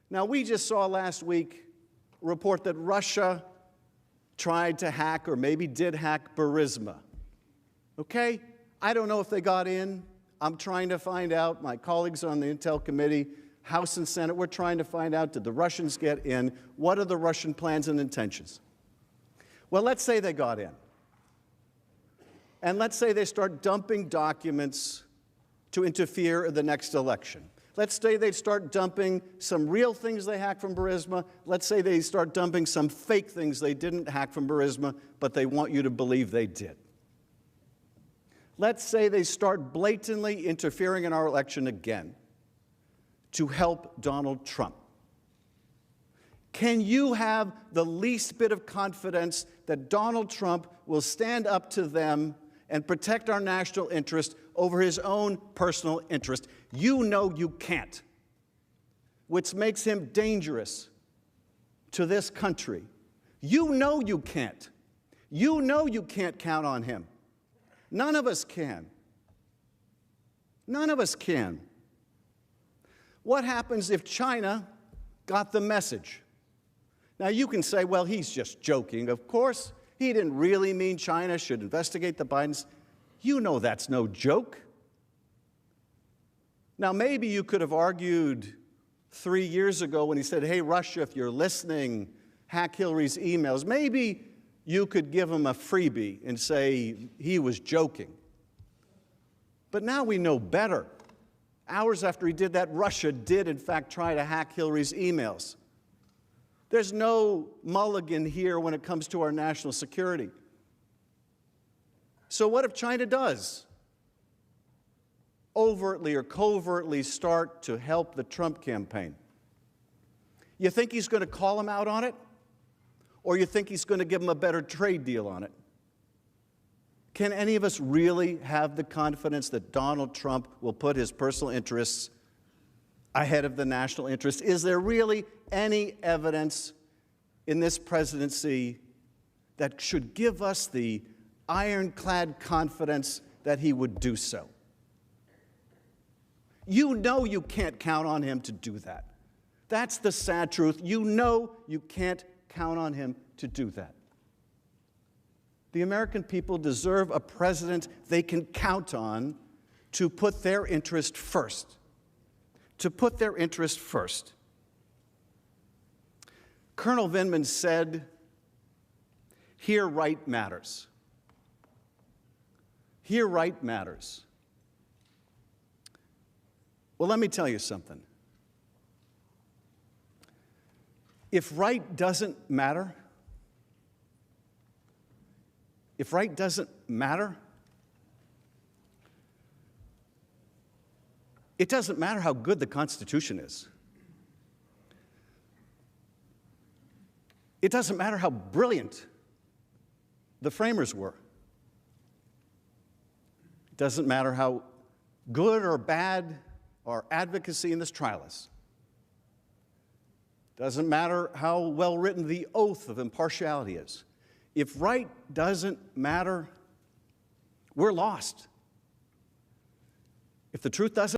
Now, we just saw last week a report that Russia tried to hack, or maybe did hack, Burisma. Okay? I don't know if they got in. I'm trying to find out. My colleagues on the Intel Committee, House and Senate, we're trying to find out, did the Russians get in? What are the Russian plans and intentions? Well, let's say they got in. And let's say they start dumping documents to interfere in the next election. Let's say they start dumping some real things they hacked from Burisma. Let's say they start dumping some fake things they didn't hack from Burisma, but they want you to believe they did. Let's say they start blatantly interfering in our election again to help Donald Trump. Can you have the least bit of confidence that Donald Trump will stand up to them and protect our national interest over his own personal interest? You know you can't, which makes him dangerous to this country. You know you can't. You know you can't count on him. None of us can. None of us can. What happens if China got the message? Now, you can say, well, he's just joking. Of course, he didn't really mean China should investigate the Bidens. You know that's no joke. Now, maybe you could have argued 3 years ago when he said, hey, Russia, if you're listening, hack Hillary's emails. Maybe you could give him a freebie and say he was joking. But now we know better. Hours after he did that, Russia did, in fact, try to hack Hillary's emails. There's no mulligan here when it comes to our national security. So what if China does overtly or covertly start to help the Trump campaign? You think he's going to call him out on it? Or you think he's going to give him a better trade deal on it? Can any of us really have the confidence that Donald Trump will put his personal interests ahead of the national interest? Is there really any evidence in this presidency that should give us the ironclad confidence that he would do so? You know you can't count on him to do that. That's the sad truth. You know you can't count on him to do that. The American people deserve a president they can count on to put their interest first. To put their interest first. Colonel Vindman said, here right matters. Here right matters. Well, let me tell you something. If right doesn't matter, it doesn't matter how good the Constitution is. It doesn't matter how brilliant the framers were. It doesn't matter how good or bad our advocacy in this trial is. It doesn't matter how well written the oath of impartiality is. If right doesn't matter, we're lost. If the truth doesn't